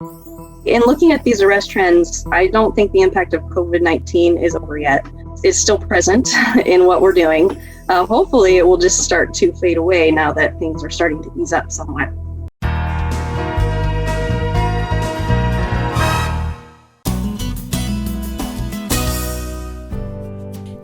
In looking at these arrest trends, I don't think the impact of COVID-19 is over yet. It's still present in what we're doing. Hopefully, it will just start to fade away now that things are starting to ease up somewhat.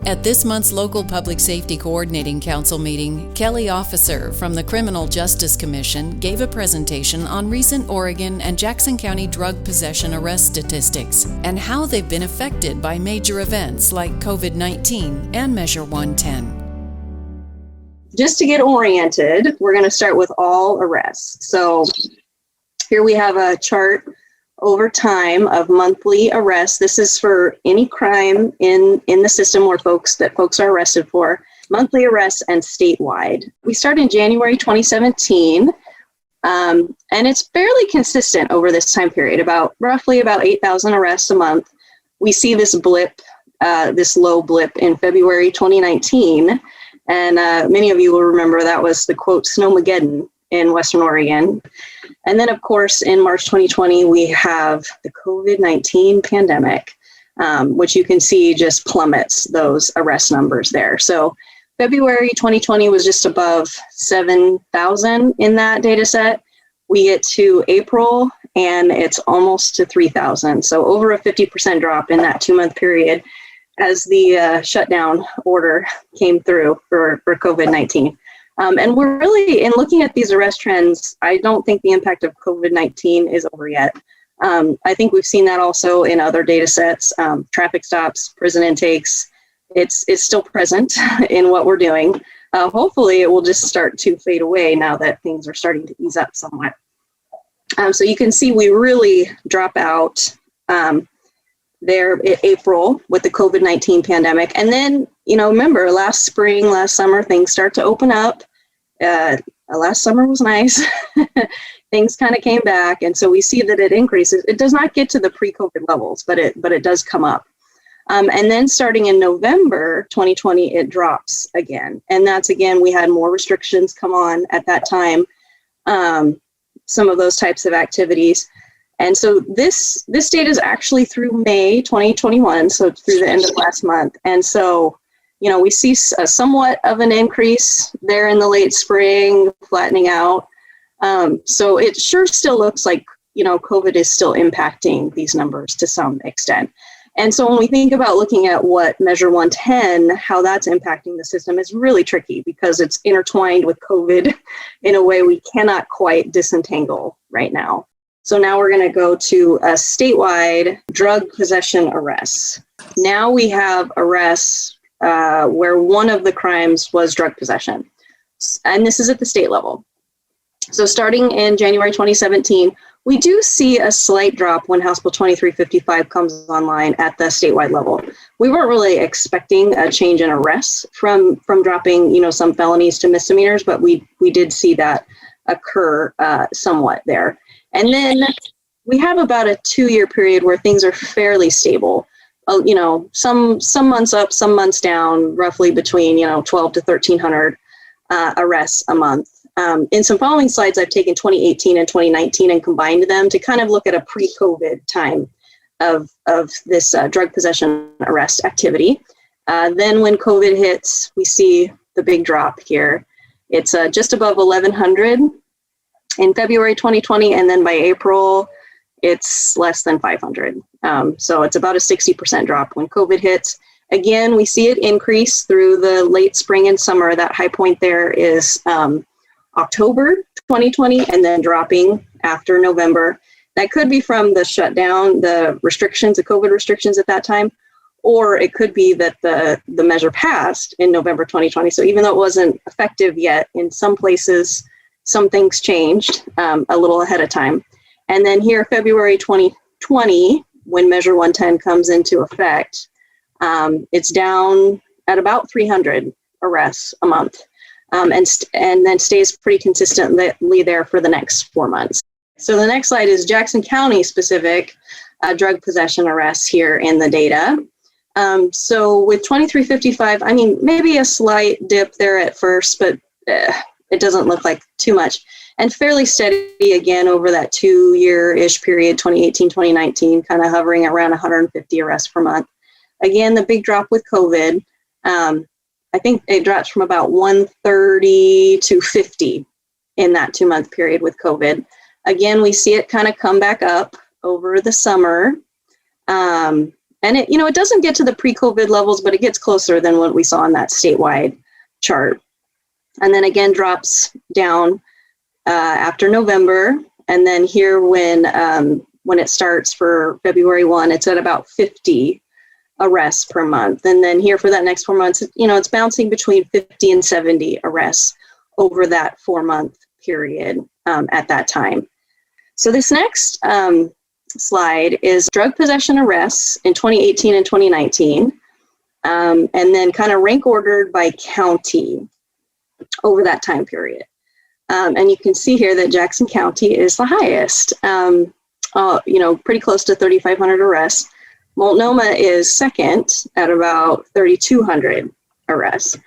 At this month's local Public Safety Coordinating Council meeting, Kelly Officer from the Criminal Justice Commission gave a presentation on recent Oregon and Jackson County drug possession arrest statistics and how they've been affected by major events like COVID-19 and Measure 110. Just to get oriented, we're going to start with all arrests. So here we have a chart over time of monthly arrests. This is for any crime in the system where folks are arrested for, monthly arrests and statewide. We start in January 2017, and it's fairly consistent over this time period, roughly about 8,000 arrests a month. We see this blip, this low blip in February 2019, and many of you will remember that was the quote Snowmageddon in Western Oregon. And then, of course, in March 2020, we have the COVID-19 pandemic, which you can see just plummets those arrest numbers there. So February 2020 was just above 7,000 in that data set. We get to April, and it's almost to 3,000. So over a 50% drop in that 2-month period as the shutdown order came through for COVID-19. And we're really, in looking at these arrest trends, I don't think the impact of COVID-19 is over yet. I think we've seen that also in other data sets, traffic stops, prison intakes. It's still present in what we're doing. Hopefully, it will just start to fade away now that things are starting to ease up somewhat. So you can see we really drop out there in April with the COVID-19 pandemic. And then, remember, last spring, last summer, things start to open up. Last summer was nice. Things kind of came back. And so we see that it increases. It does not get to the pre-COVID levels, but it does come up. And then starting in November 2020, it drops again. And that's, again, we had more restrictions come on at that time, some of those types of activities. And so this data is actually through May 2021, so through the end of last month. And so, we see somewhat of an increase there in the late spring, flattening out. So it sure still looks like, COVID is still impacting these numbers to some extent. And so when we think about looking at what Measure 110, how that's impacting the system is really tricky because it's intertwined with COVID in a way we cannot quite disentangle right now. So now we're going to go to a statewide drug possession arrests. Now we have arrests where one of the crimes was drug possession. And this is at the state level. So starting in January 2017, we do see a slight drop when House Bill 2355 comes online at the statewide level. We weren't really expecting a change in arrests from dropping, some felonies to misdemeanors, but we did see that occur somewhat there. And then we have about a 2-year period where things are fairly stable. Some months up, some months down, roughly between 12 to 1,300 arrests a month. In some following slides, I've taken 2018 and 2019 and combined them to kind of look at a pre-COVID time of this drug possession arrest activity. Then when COVID hits, we see the big drop here. It's just above 1,100 in February 2020, and then by April, it's less than 500. So it's about a 60% drop when COVID hits. Again, we see it increase through the late spring and summer. That high point there is October 2020, and then dropping after November. That could be from the shutdown, the restrictions, the COVID restrictions at that time, or it could be that the measure passed in November 2020. So even though it wasn't effective yet, in some places, some things changed a little ahead of time. And then here, February 2020, when Measure 110 comes into effect, it's down at about 300 arrests a month, and then stays pretty consistently there for the next 4 months. So the next slide is Jackson County specific drug possession arrests here in the data. So with 2355, maybe a slight dip there at first, but it doesn't look like too much. and fairly steady again over that 2-year-ish period, 2018, 2019, kind of hovering around 150 arrests per month. Again, the big drop with COVID, I think it drops from about 130 to 50 in that 2-month period with COVID. Again, we see it kind of come back up over the summer. And it, it doesn't get to the pre-COVID levels, but it gets closer than what we saw in that statewide chart. And then again, drops down after November. And then here when it starts for February 1, it's at about 50 arrests per month. And then here for that next 4 months, it's bouncing between 50 and 70 arrests over that 4-month period at that time. So this next slide is drug possession arrests in 2018 and 2019, and then kind of rank ordered by county over that time period. And you can see here that Jackson County is the highest, pretty close to 3,500 arrests. Multnomah is second at about 3,200 arrests.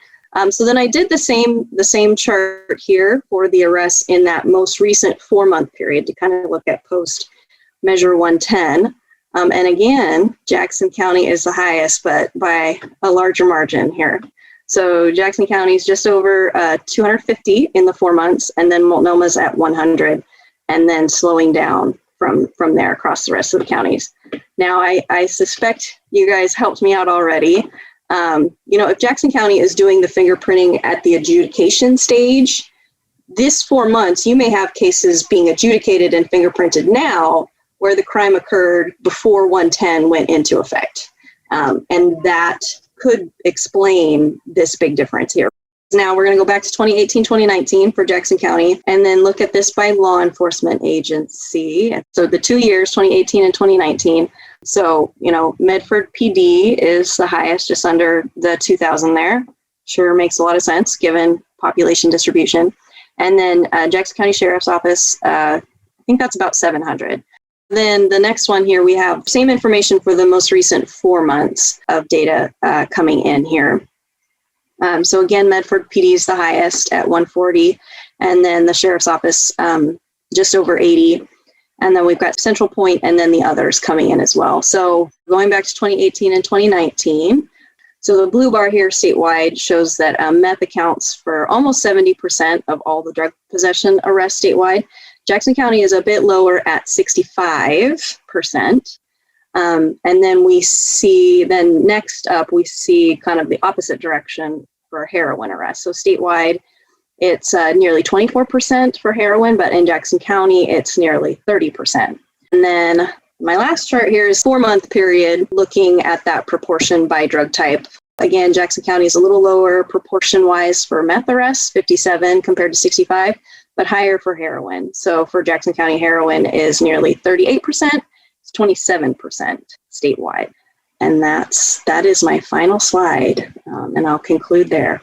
So then I did the same chart here for the arrests in that most recent 4-month period to kind of look at post Measure 110. And again, Jackson County is the highest, but by a larger margin here. So Jackson County is just over 250 in the 4 months, and then Multnomah's at 100, and then slowing down from there across the rest of the counties. Now, I suspect you guys helped me out already. If Jackson County is doing the fingerprinting at the adjudication stage, this 4 months, you may have cases being adjudicated and fingerprinted now where the crime occurred before 110 went into effect. And that could explain this big difference here. Now we're going to go back to 2018, 2019 for Jackson County, and then look at this by law enforcement agency. So the 2 years, 2018 and 2019. So, Medford PD is the highest, just under the 2,000 there. Sure makes a lot of sense given population distribution. And then Jackson County Sheriff's Office, I think that's about 700. Then the next one here, we have same information for the most recent 4 months of data coming in here. So again, Medford PD is the highest at 140, and then the Sheriff's Office just over 80. And then we've got Central Point and then the others coming in as well. So going back to 2018 and 2019, so the blue bar here statewide shows that meth accounts for almost 70% of all the drug possession arrests statewide. Jackson County is a bit lower at 65%. And then we see, next up, we see kind of the opposite direction for heroin arrests. So statewide, it's nearly 24% for heroin, but in Jackson County, it's nearly 30%. And then my last chart here is 4-month period, looking at that proportion by drug type. Again, Jackson County is a little lower proportion-wise for meth arrests, 57 compared to 65, but higher for heroin. So for Jackson County, heroin is nearly 38%. 27% statewide. And that is my final slide, and I'll conclude there.